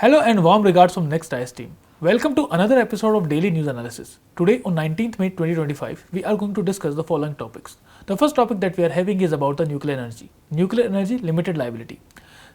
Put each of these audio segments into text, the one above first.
Hello and warm regards from Next IAS team. Welcome to another episode of Daily News Analysis. Today on 19th May 2025, we are going to discuss the following topics. The first topic that we are having is about the Nuclear Energy Limited Liability.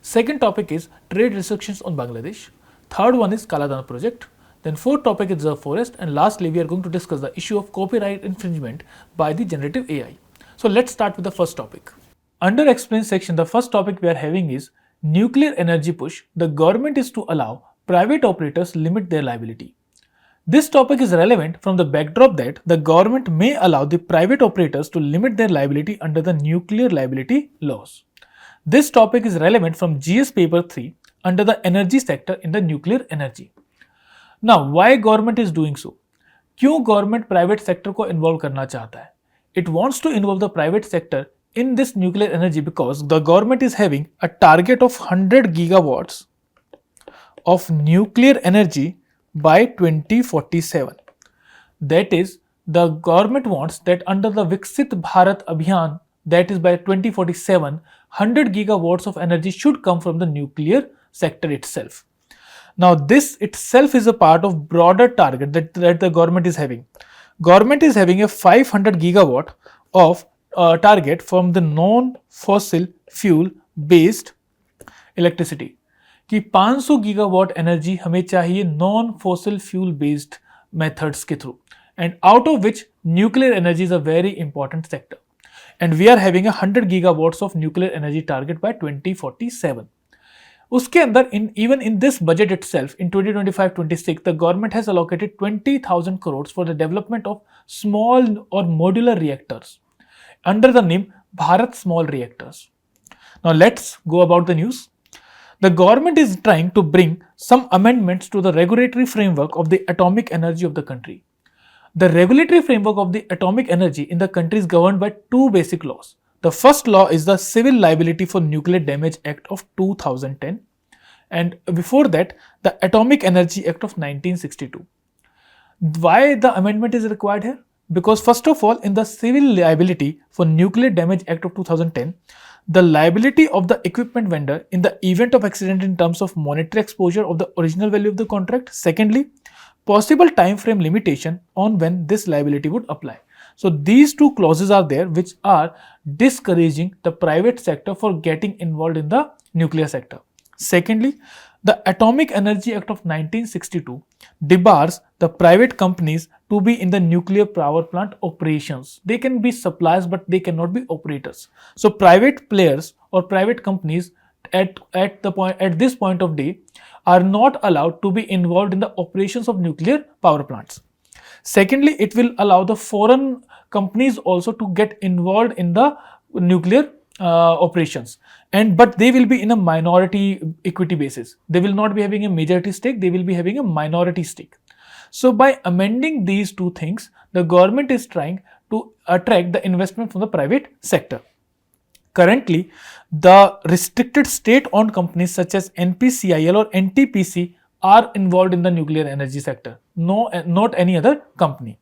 Second topic is trade restrictions on Bangladesh. Third one is Kaladan Project. Then fourth topic is the forest, and lastly we are going to discuss the issue of copyright infringement by the generative AI. So let's start with the first topic. Under explain section, the first topic we are having is nuclear energy push. The government is to allow private operators limit their liability. This topic is relevant from the backdrop that the government may allow the private operators to limit their liability under the nuclear liability laws. This topic is relevant from GS paper 3 under the energy sector in the nuclear energy. Now, why government is doing so? क्यों government private sector को involve करना चाहता है? It wants to involve the private sector in this nuclear energy because the government is having a target of 100 gigawatts of nuclear energy by 2047. That is, the government wants that under the Viksit Bharat Abhiyan, that is by 2047, 100 gigawatts of energy should come from the nuclear sector itself. Now, this itself is a part of broader target that the government is having. Government is having a 500 gigawatt of target from the non-fossil fuel based electricity कि 500 gigawatt energy हमें चाहिए non fossil fuel based methods के through and out of which nuclear energy is a very important sector and we are having 100 gigawatts of nuclear energy target by 2047. उसके अंदर even in this budget itself in 2025-26 the government has allocated 20,000 crores for the development of small or modular reactors under the name Bharat Small Reactors. Now let's go about the news. The government is trying to bring some amendments to the regulatory framework of the atomic energy of the country. The regulatory framework of the atomic energy in the country is governed by two basic laws. The first law is the Civil Liability for Nuclear Damage Act of 2010 and before that the Atomic Energy Act of 1962. Why the amendment is required here? Because first of all, in the Civil Liability for Nuclear Damage Act of 2010, the liability of the equipment vendor in the event of accident in terms of monetary exposure of the original value of the contract. Secondly, possible time frame limitation on when this liability would apply. So these two clauses are there which are discouraging the private sector for getting involved in the nuclear sector. Secondly, the Atomic Energy Act of 1962 debars the private companies to be in the nuclear power plant operations. They can be suppliers but they cannot be operators. So private players or private companies at this point of day are not allowed to be involved in the operations of nuclear power plants. Secondly, it will allow the foreign companies also to get involved in the nuclear operations, but they will be in a minority equity basis. They will not be having a majority stake, they will be having a minority stake. So by amending these two things, the government is trying to attract the investment from the private sector. Currently, the restricted state-owned companies such as NPCIL or NTPC are involved in the nuclear energy sector, not any other company.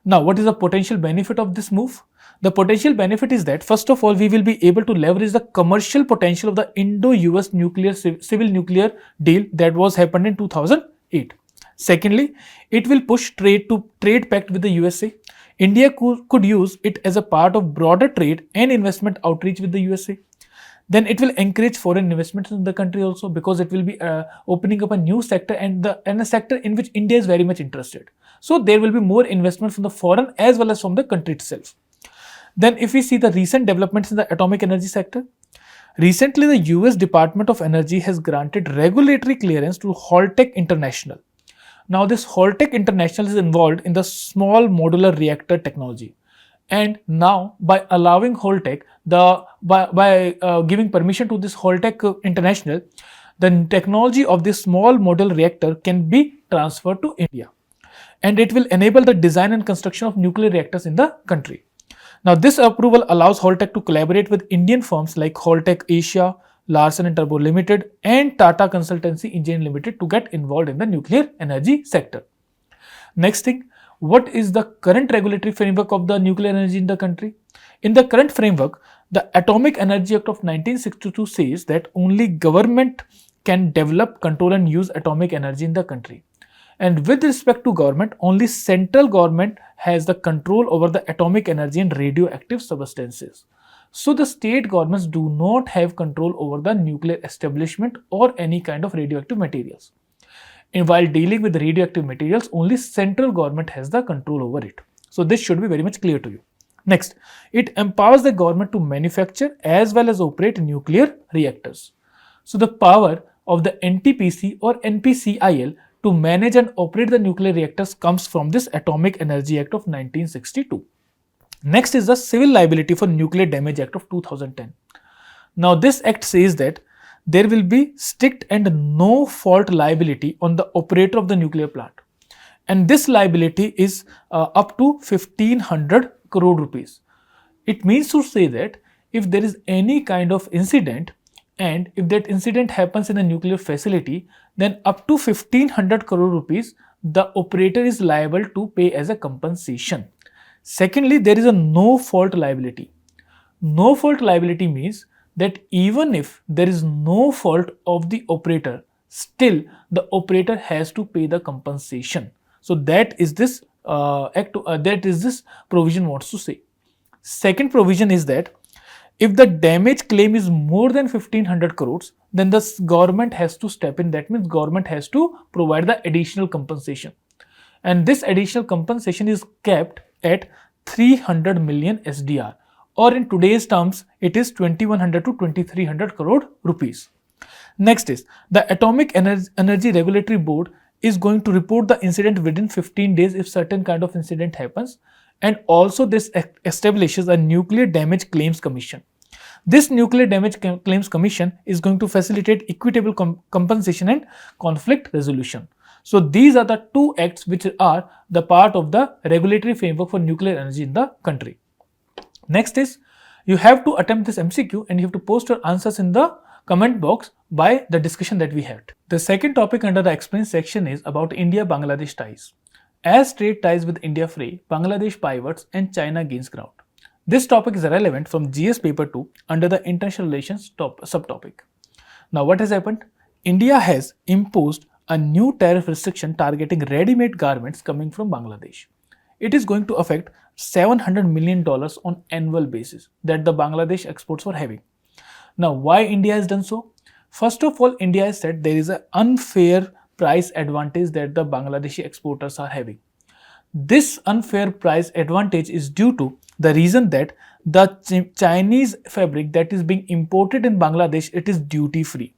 Now, what is the potential benefit of this move? The potential benefit is that, first of all, we will be able to leverage the commercial potential of the Indo-US civil nuclear deal that was happened in 2008. Secondly, it will push trade pact with the USA. India could use it as a part of broader trade and investment outreach with the USA. Then it will encourage foreign investments in the country also because it will be opening up a new sector and a sector in which India is very much interested. So there will be more investment from the foreign as well as from the country itself. Then if we see the recent developments in the atomic energy sector, recently the US Department of Energy has granted regulatory clearance to Holtec International. Now this Holtec International is involved in the small modular reactor technology. And now by allowing Holtec, by giving permission to this Holtec International, the technology of this small modular reactor can be transferred to India. And it will enable the design and construction of nuclear reactors in the country. Now this approval allows Holtec to collaborate with Indian firms like Holtec Asia, Larsen & Turbo Limited and Tata Consultancy Engineering Limited to get involved in the nuclear energy sector. Next thing, what is the current regulatory framework of the nuclear energy in the country? In the current framework, the Atomic Energy Act of 1962 says that only government can develop, control and use atomic energy in the country. And with respect to government, only central government has the control over the atomic energy and radioactive substances. So the state governments do not have control over the nuclear establishment or any kind of radioactive materials. And while dealing with radioactive materials, only central government has the control over it. So this should be very much clear to you. Next, it empowers the government to manufacture as well as operate nuclear reactors. So the power of the NTPC or NPCIL to manage and operate the nuclear reactors comes from this Atomic Energy Act of 1962. Next is the Civil Liability for Nuclear Damage Act of 2010. Now this act says that there will be strict and no fault liability on the operator of the nuclear plant. And this liability is up to 1500 crore rupees. It means to say that if there is any kind of incident and if that incident happens in a nuclear facility, then up to 1500 crore rupees the operator is liable to pay as a compensation. Secondly, there is a no fault liability. No fault liability means that even if there is no fault of the operator, still the operator has to pay the compensation. So that is this provision wants to say. Second provision is that if the damage claim is more than 1500 crores, then the government has to step in. That means government has to provide the additional compensation. And this additional compensation is kept at 300 million SDR, or in today's terms, it is 2100 to 2300 crore rupees. Next is the Atomic Energy Regulatory Board is going to report the incident within 15 days if certain kind of incident happens, and also this establishes a Nuclear Damage Claims Commission. This Nuclear Damage Claims Commission is going to facilitate equitable compensation and conflict resolution. So these are the two acts which are the part of the regulatory framework for nuclear energy in the country. Next is you have to attempt this MCQ and you have to post your answers in the comment box by the discussion that we had. The second topic under the explain section is about India-Bangladesh ties. As trade ties with India fray, Bangladesh pivots and China gains ground. This topic is relevant from GS paper 2 under the international relations subtopic. Now what has happened? India has imposed a new tariff restriction targeting ready-made garments coming from Bangladesh. It is going to affect $700 million on annual basis that the Bangladesh exports were having. Now why India has done so? First of all, India has said there is an unfair price advantage that the Bangladeshi exporters are having. This unfair price advantage is due to the reason that the Chinese fabric that is being imported in Bangladesh, it is duty free.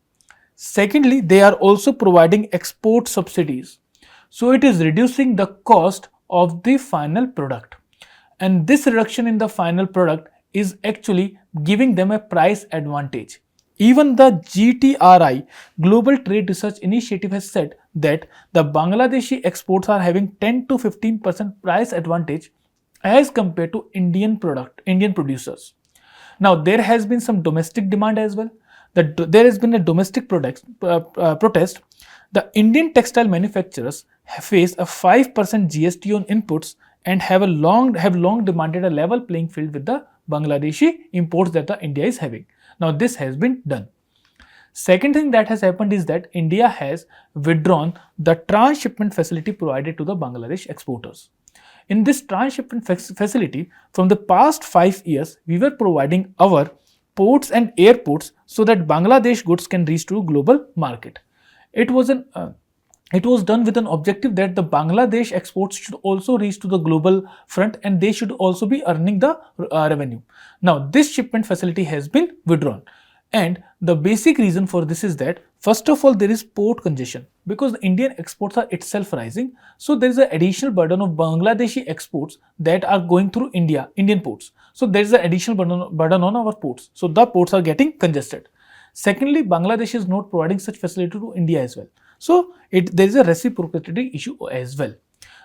Secondly, they are also providing export subsidies. So it is reducing the cost of the final product. And this reduction in the final product is actually giving them a price advantage. Even the GTRI, Global Trade Research Initiative, has said that the Bangladeshi exports are having 10 to 15% price advantage as compared to Indian producers. Now there has been some domestic demand as well. There has been a domestic protest. The Indian textile manufacturers have faced a 5% GST on inputs and have long demanded a level playing field with the Bangladeshi imports that the India is having. Now this has been done. Second thing that has happened is that India has withdrawn the transshipment facility provided to the Bangladesh exporters. In this transshipment facility, from the past 5 years, we were providing our ports and airports so that Bangladesh goods can reach to global market. It was done with an objective that the Bangladesh exports should also reach to the global front and they should also be earning the revenue. Now this shipment facility has been withdrawn, and the basic reason for this is that first of all there is port congestion because the Indian exports are itself rising. So there is an additional burden of Bangladeshi exports that are going through Indian ports. So there is an additional burden on our ports. So the ports are getting congested. Secondly, Bangladesh is not providing such facility to India as well. So there is a reciprocity issue as well.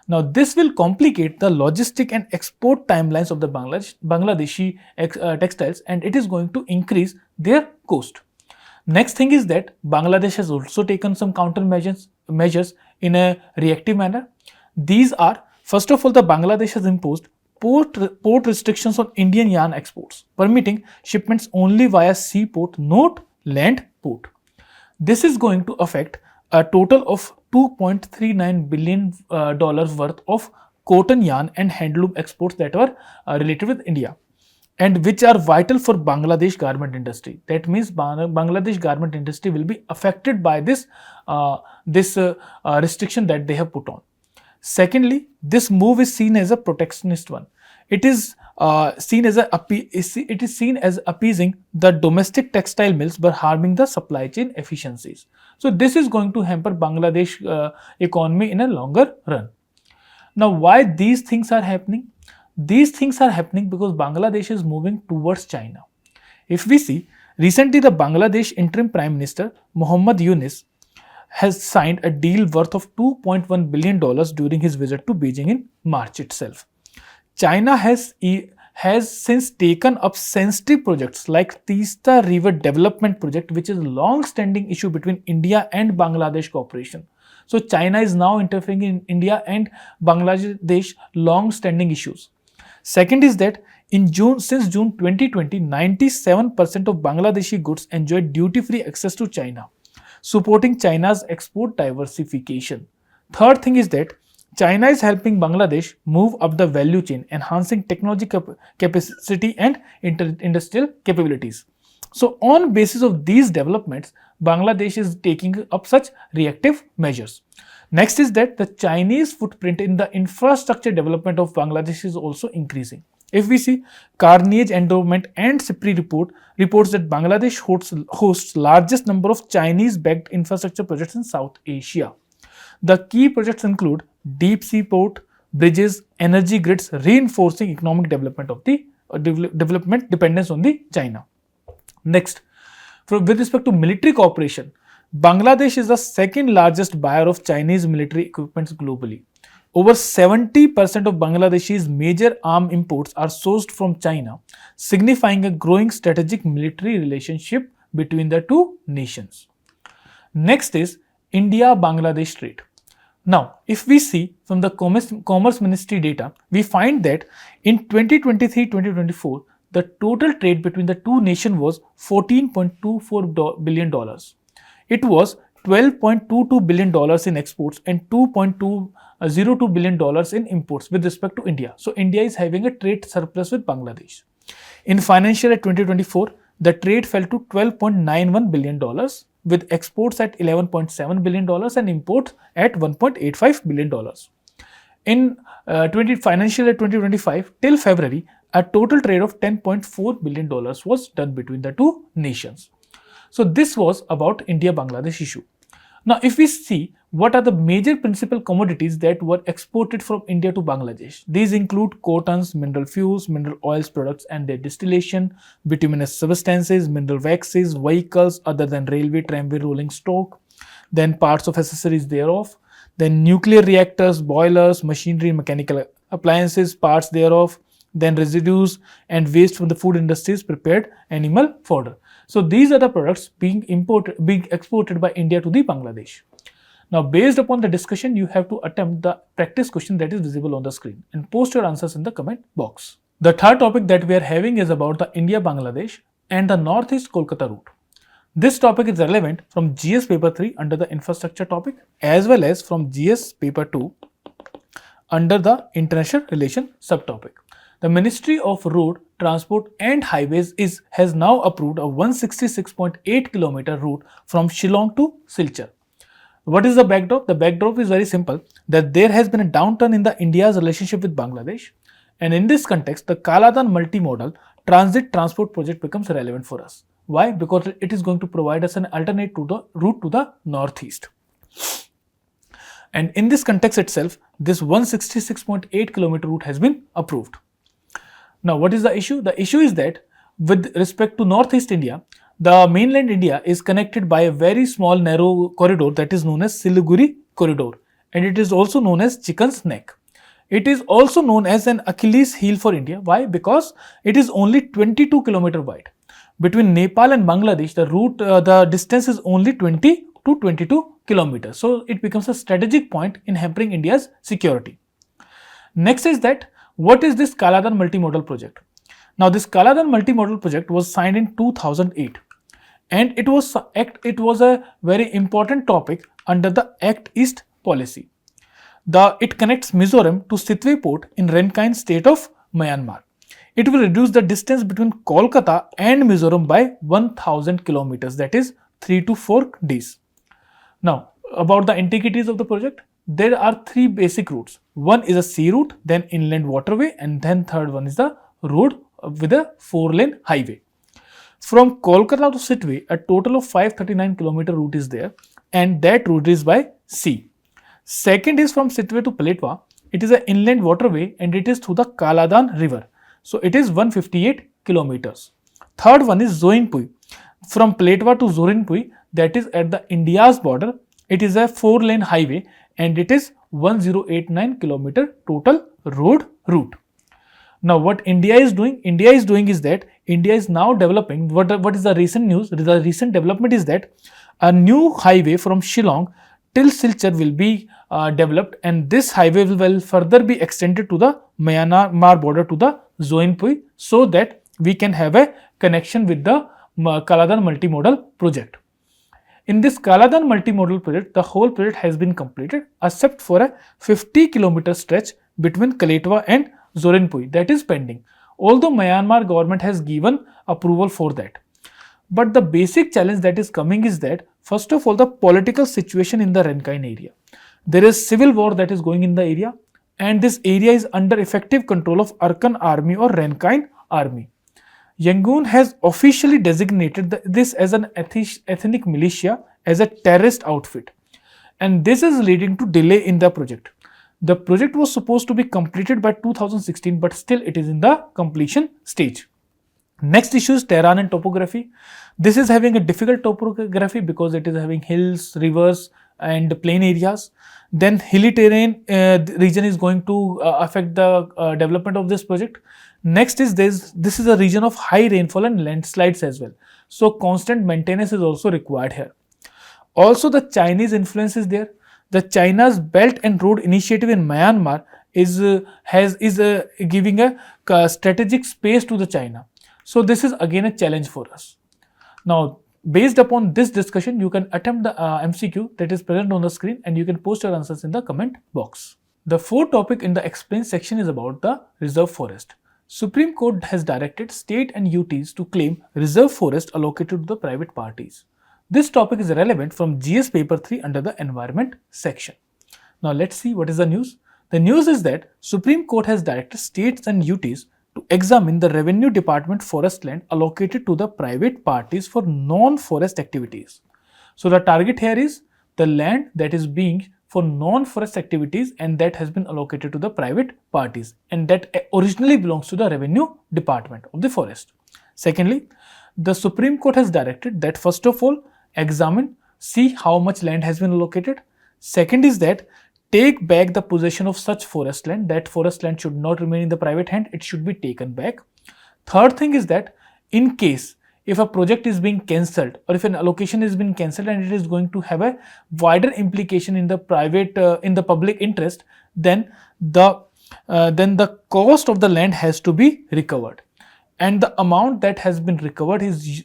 Now this will complicate the logistic and export timelines of the Bangladeshi textiles, and it is going to increase their cost. Next thing is that Bangladesh has also taken some countermeasures in a reactive manner. These are, first of all, the Bangladesh has imposed port restrictions on Indian yarn exports, permitting shipments only via seaport, not land port. This is going to affect a total of $2.39 billion worth of cotton yarn and handloom exports that were related with India, and which are vital for Bangladesh garment industry. That means Bangladesh garment industry will be affected by this restriction that they have put on. Secondly, this move is seen as a protectionist one. It is seen as appeasing the domestic textile mills but harming the supply chain efficiencies. So this is going to hamper Bangladesh economy in a longer run. Now, why these things are happening? These things are happening because Bangladesh is moving towards China. If we see, recently the Bangladesh interim Prime Minister Muhammad Yunus has signed a deal worth of $2.1 billion during his visit to Beijing in March itself. China has since taken up sensitive projects like Teesta River Development Project, which is a long-standing issue between India and Bangladesh cooperation. So China is now interfering in India and Bangladesh long-standing issues. Second is that since June 2020, 97% of Bangladeshi goods enjoy duty-free access to China, supporting China's export diversification. Third thing is that China is helping Bangladesh move up the value chain, enhancing technology capacity and industrial capabilities. So on basis of these developments, Bangladesh is taking up such reactive measures. Next is that the Chinese footprint in the infrastructure development of Bangladesh is also increasing. If we see, Carnage Endowment and CIPRI reports that Bangladesh hosts largest number of Chinese-backed infrastructure projects in South Asia. The key projects include deep sea port, bridges, energy grids, reinforcing economic development of the development dependence on the China. Next, with respect to military cooperation, Bangladesh is the second largest buyer of Chinese military equipment globally. Over 70% of Bangladesh's major arms imports are sourced from China, signifying a growing strategic military relationship between the two nations. Next is India-Bangladesh trade. Now, if we see from the Commerce Ministry data, we find that in 2023-2024, the total trade between the two nations was $14.24 billion. It was $12.22 billion in exports and $2.202 billion in imports with respect to India. So, India is having a trade surplus with Bangladesh. In financial year 2024, the trade fell to $12.91 billion with exports at $11.7 billion and imports at $1.85 billion. In financial year 2025 till February, a total trade of $10.4 billion was done between the two nations. So this was about India-Bangladesh issue. Now, if we see what are the major principal commodities that were exported from India to Bangladesh, these include cottons, mineral fuels, mineral oils products and their distillation, bituminous substances, mineral waxes, vehicles other than railway, tramway, rolling stock, then parts of accessories thereof, then nuclear reactors, boilers, machinery, mechanical appliances, parts thereof, then residues and waste from the food industries, prepared animal fodder. So these are the products being exported by India to the Bangladesh. Now, based upon the discussion, you have to attempt the practice question that is visible on the screen and post your answers in the comment box. The third topic that we are having is about the India-Bangladesh and the Northeast Kolkata route. This topic is relevant from GS paper 3 under the infrastructure topic as well as from GS paper 2 under the international relation subtopic. The Ministry of Road, Transport and Highways has now approved a 166.8 km route from Shillong to Silchar. What is the backdrop? The backdrop is very simple, that there has been a downturn in the India's relationship with Bangladesh, and in this context, the Kaladan multimodal transit transport project becomes relevant for us. Why? Because it is going to provide us an alternate route to the northeast. And in this context itself, this 166.8 km route has been approved. Now, what is the issue? The issue is that with respect to Northeast India, the mainland India is connected by a very small narrow corridor that is known as Siliguri corridor, and it is also known as Chicken's Neck. It is also known as an Achilles heel for India. Why? Because it is only 22 km wide. Between Nepal and Bangladesh, the distance is only 20 to 22 kilometers. So it becomes a strategic point in hampering India's security. Next is that, what is this Kaladan multimodal project? Now, this Kaladan multimodal project was signed in 2008. and it was a very important topic under the Act East policy. It connects Mizoram to Sitwe port in Renkain state of Myanmar. It will reduce the distance between Kolkata and Mizoram by 1000 kilometers, that is 3 to 4 days. Now, about the intricacies of the project, there are three basic routes. One is a sea route, then inland waterway, and then third one is the road with a 4-lane highway. From Kolkata to Sitwe, a total of 539-kilometer route is there, and that route is by sea. Second is from Sitwe to Paletwa. It is an inland waterway and it is through the Kaladan river. So it is 158 kilometers. Third one is Zoinpui. From Paletwa to Zorinpui, that is at the India's border. It is a 4-lane highway and it is 1089 kilometer total road route. Now what India is doing is that India is now developing, what is the recent news? The recent development is that a new highway from Shillong till Silchar will be developed, and this highway will further be extended to the Myanmar border to the Zoinpui, so that we can have a connection with the Kaladan multimodal project. In this Kaladan multimodal project, the whole project has been completed except for a 50-kilometer stretch between Kaletwa and Zorinpui that is pending, although Myanmar government has given approval for that. But the basic challenge that is coming is that, first of all, the political situation in the Renkain area. There is civil war that is going in the area, and this area is under effective control of Arakan army or Renkain army. Yangon has officially designated this as an ethnic militia, as a terrorist outfit, and this is leading to delay in the project. The project was supposed to be completed by 2016, but still it is in the completion stage. Next issue is terrain and topography. This is having a difficult topography because it is having hills, rivers and plain areas. Then hilly terrain region is going to affect the development of this project. Next is this is a region of high rainfall and landslides as well. So constant maintenance is also required here. Also the Chinese influence is there. The China's Belt and Road Initiative in Myanmar is giving a strategic space to the China. So this is again a challenge for us. Now, based upon this discussion, you can attempt the MCQ that is present on the screen, and you can post your answers in the comment box. The fourth topic in the explain section is about the reserve forest. Supreme Court has directed state and UTs to claim reserve forest allocated to the private parties. This topic is relevant from GS paper 3 under the environment section. Now let's see what is the news. The news is that Supreme Court has directed states and UTs to examine the Revenue Department forest land allocated to the private parties for non-forest activities. So the target here is the land that is being for non-forest activities and that has been allocated to the private parties and that originally belongs to the Revenue Department of the forest. Secondly, the Supreme Court has directed that first of all, see how much land has been allocated. Second is that take back the possession of such forest land. That forest land should not remain in the private hand, it should be taken back. Third thing is that in case if a project is being cancelled or if an allocation is being cancelled and it is going to have a wider implication in the public interest, then the cost of the land has to be recovered. And the amount that has been recovered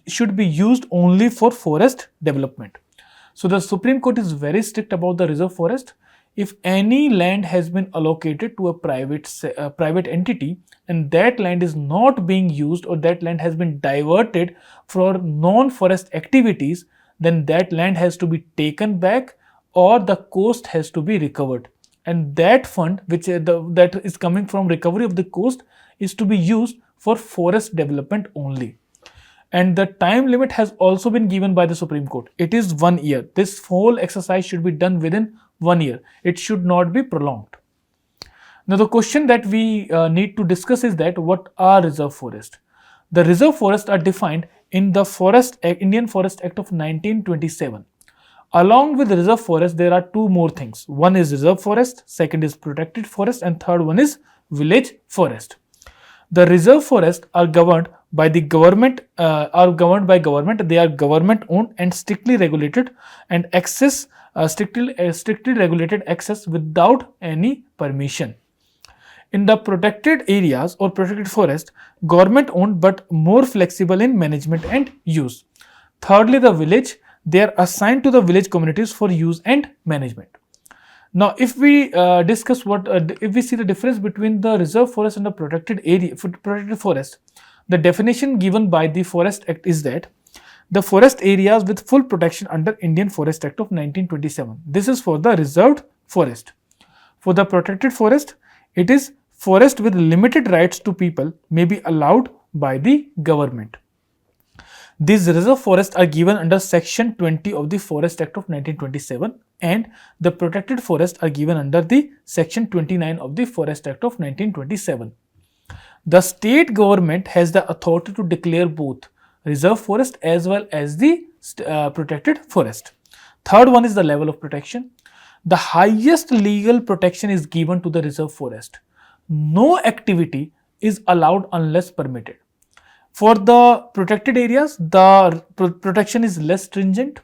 should be used only for forest development. So the Supreme Court is very strict about the reserve forest. If any land has been allocated to a private entity and that land is not being used or that land has been diverted for non-forest activities, then that land has to be taken back or the cost has to be recovered. And that fund that is coming from recovery of the cost is to be used for forest development only. And the time limit has also been given by the Supreme Court. It is 1 year. This whole exercise should be done within 1 year. It should not be prolonged. Now the question that we need to discuss is that what are reserve forests? The reserve forests are defined in the Indian Forest Act of 1927. Along with reserve forest, there are two more things. One is reserve forest, second is protected forest, and third one is village forest. The reserve forests are governed by the government. They are government owned and strictly regulated, and strictly regulated access without any permission. In the protected areas or protected forest, government owned but more flexible in management and use. Thirdly, the village, they are assigned to the village communities for use and management. Now, if we discuss if we see the difference between the reserve forest and the protected forest, the definition given by the Forest Act is that the forest areas with full protection under Indian Forest Act of 1927. This is for the reserved forest. For the protected forest, it is forest with limited rights to people may be allowed by the government. These reserve forests are given under Section 20 of the Forest Act of 1927, and the protected forests are given under the Section 29 of the Forest Act of 1927. The state government has the authority to declare both reserve forest as well as the protected forest. Third one is the level of protection. The highest legal protection is given to the reserve forest. No activity is allowed unless permitted. For the protected areas, the protection is less stringent.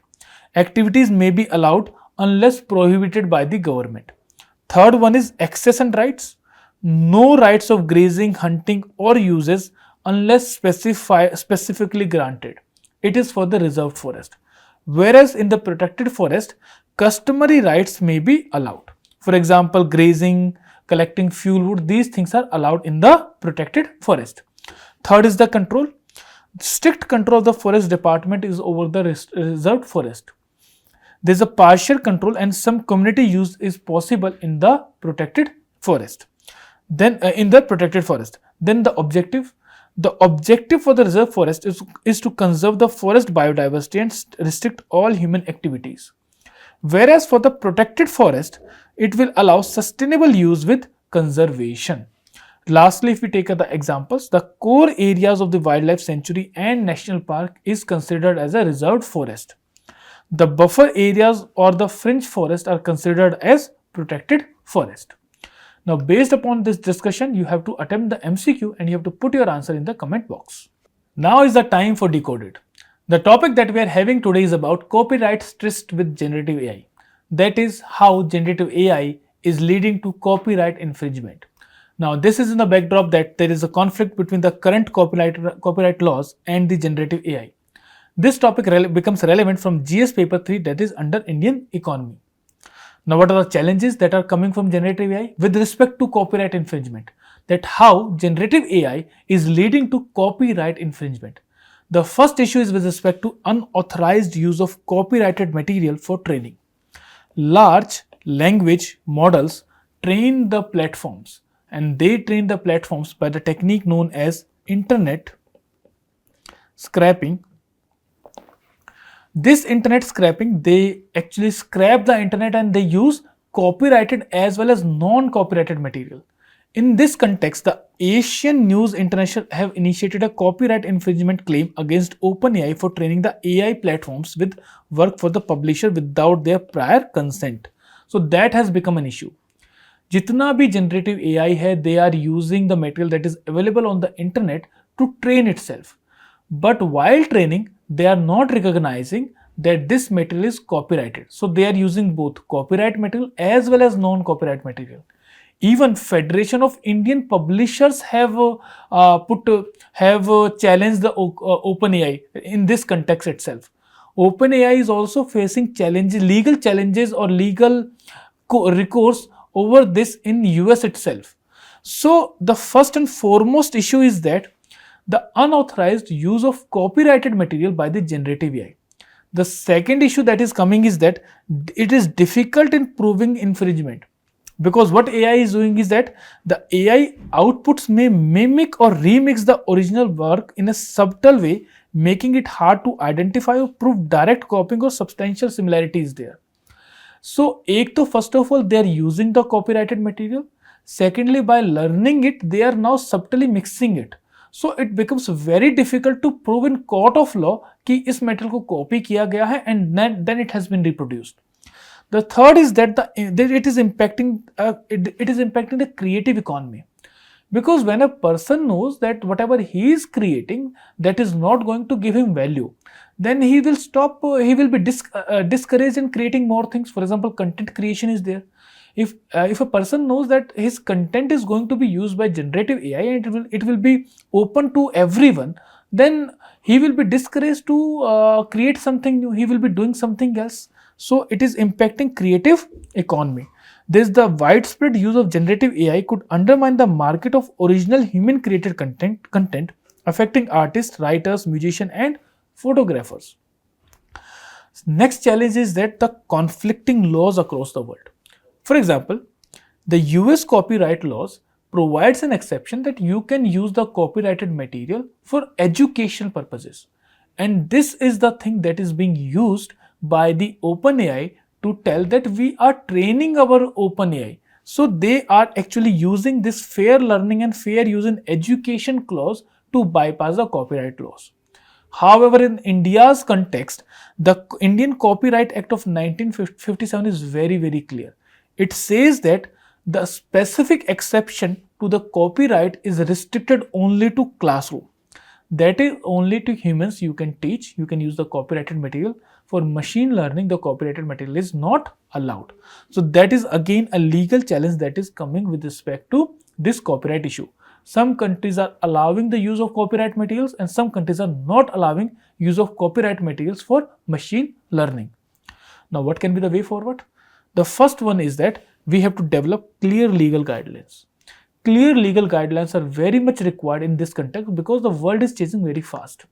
Activities may be allowed unless prohibited by the government. Third one is access and rights. No rights of grazing, hunting or uses unless specifically granted. It is for the reserved forest. Whereas in the protected forest, customary rights may be allowed. For example, grazing, collecting fuel wood, these things are allowed in the protected forest. Third is the control. Strict control of the forest department is over the reserved forest. There is a partial control and some community use is possible in the protected forest. Then in the protected forest. Then the objective. The objective for the reserve forest is to conserve the forest biodiversity and restrict all human activities. Whereas for the protected forest, it will allow sustainable use with conservation. Lastly, if we take the examples, the core areas of the wildlife sanctuary and national park is considered as a reserved forest. The buffer areas or the fringe forest are considered as protected forest. Now, based upon this discussion, you have to attempt the MCQ and you have to put your answer in the comment box. Now is the time for Decoded. The topic that we are having today is about copyright stressed with generative AI. That is how generative AI is leading to copyright infringement. Now, this is in the backdrop that there is a conflict between the current copyright laws and the generative AI. This topic becomes relevant from GS paper 3, that is under Indian economy. Now, what are the challenges that are coming from generative AI with respect to copyright infringement? That how generative AI is leading to copyright infringement. The first issue is with respect to unauthorized use of copyrighted material for training. Large language models train the platforms, and they train the platforms by the technique known as internet scraping. This internet scraping, they actually scrap the internet and they use copyrighted as well as non-copyrighted material. In this context, the Asian News International have initiated a copyright infringement claim against OpenAI for training the AI platforms with work for the publisher without their prior consent. So that has become an issue. जितना भी generative AI है, they are using the material that is available on the internet to train itself. But while training, they are not recognizing that this material is copyrighted. So they are using both copyright material as well as non-copyright material. Even Federation of Indian Publishers have challenged the OpenAI in this context itself. OpenAI is also facing challenges, legal challenges or legal recourse over this in US itself. So the first and foremost issue is that the unauthorized use of copyrighted material by the generative AI. The second issue that is coming is that it is difficult in proving infringement, because what AI is doing is that the AI outputs may mimic or remix the original work in a subtle way, making it hard to identify or prove direct copying or substantial similarity is there. So, first of all, they are using the copyrighted material. Secondly, by learning it, they are now subtly mixing it. So it becomes very difficult to prove in court of law कि इस material को copy किया गया है and then it has been reproduced. The third is that it is impacting the creative economy, because when a person knows that whatever he is creating that is not going to give him value, then he will stop. He will be discouraged in creating more things. For example, content creation is there. If a person knows that his content is going to be used by generative AI and it will be open to everyone, then he will be discouraged to create something new. He will be doing something else. So it is impacting creative economy. This the widespread use of generative AI could undermine the market of original human created content affecting artists, writers, musicians, and photographers. Next challenge is that the conflicting laws across the world. For example, the US copyright laws provides an exception that you can use the copyrighted material for educational purposes. And this is the thing that is being used by the OpenAI to tell that we are training our OpenAI. So they are actually using this fair learning and fair use in education clause to bypass the copyright laws. However, in India's context, the Indian Copyright Act of 1957 is very, very clear. It says that the specific exception to the copyright is restricted only to classroom. That is only to humans you can teach, you can use the copyrighted material. For machine learning, the copyrighted material is not allowed. So that is again a legal challenge that is coming with respect to this copyright issue. Some countries are allowing the use of copyright materials and some countries are not allowing use of copyright materials for machine learning. Now, what can be the way forward? The first one is that we have to develop clear legal guidelines. Clear legal guidelines are very much required in this context because the world is changing very fast.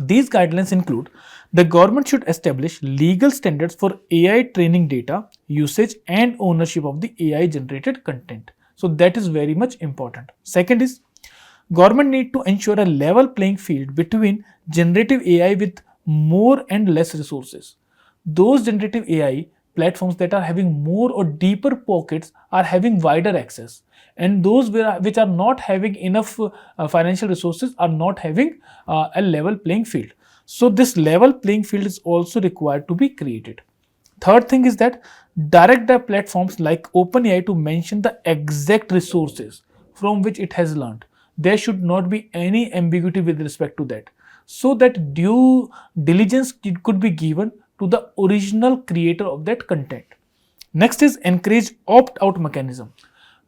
These guidelines include the government should establish legal standards for AI training data, usage, and ownership of the AI generated content. So that is very much important. Second is government need to ensure a level playing field between generative AI with more and less resources. Those generative AI platforms that are having more or deeper pockets are having wider access, and those which are not having enough financial resources are not having a level playing field. So this level playing field is also required to be created. Third thing is that direct the platforms like OpenAI to mention the exact resources from which it has learned. There should not be any ambiguity with respect to that, so that due diligence could be given to the original creator of that content. Next is encourage opt-out mechanism.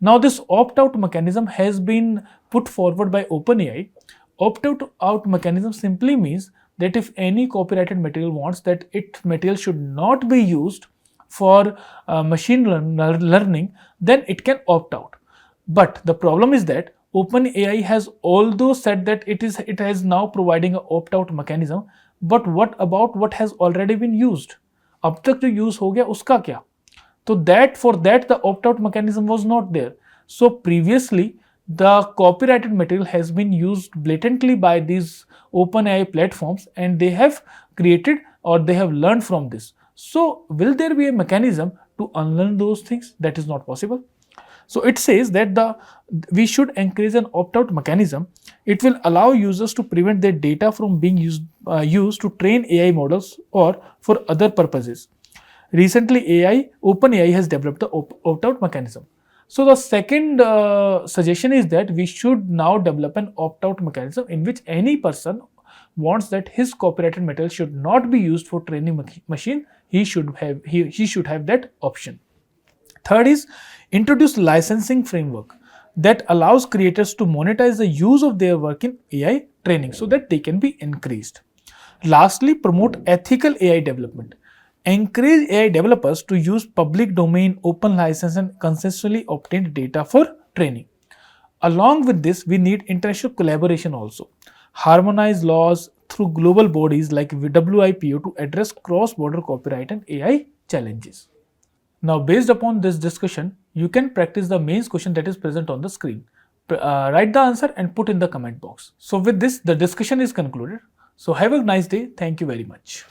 Now this opt-out mechanism has been put forward by OpenAI. Opt-out mechanism simply means that if any copyrighted material wants that its material should not be used for machine learning, then it can opt out. But the problem is that OpenAI has although said that it has now providing an opt-out mechanism, but what about what has already been used? अब तक जो use हो गया उसका क्या? So that for that the opt-out mechanism was not there. So previously the copyrighted material has been used blatantly by these OpenAI platforms and they have created or they have learned from this. So will there be a mechanism to unlearn those things? That is not possible. So it says that we should encourage an opt-out mechanism. It will allow users to prevent their data from being used to train AI models or for other purposes. Recently, OpenAI has developed the opt-out mechanism. So the second suggestion is that we should now develop an opt-out mechanism in which any person wants that his copyrighted material should not be used for training machine. He should have that option. Third is introduce licensing framework that allows creators to monetize the use of their work in AI training so that they can be increased. Lastly, promote ethical AI development. Encourage AI developers to use public domain, open license and consensually obtained data for training. Along with this, we need international collaboration also. Harmonize laws through global bodies like WIPO to address cross-border copyright and AI challenges. Now, based upon this discussion, you can practice the mains question that is present on the screen. Write the answer and put in the comment box. So with this, the discussion is concluded. So have a nice day. Thank you very much.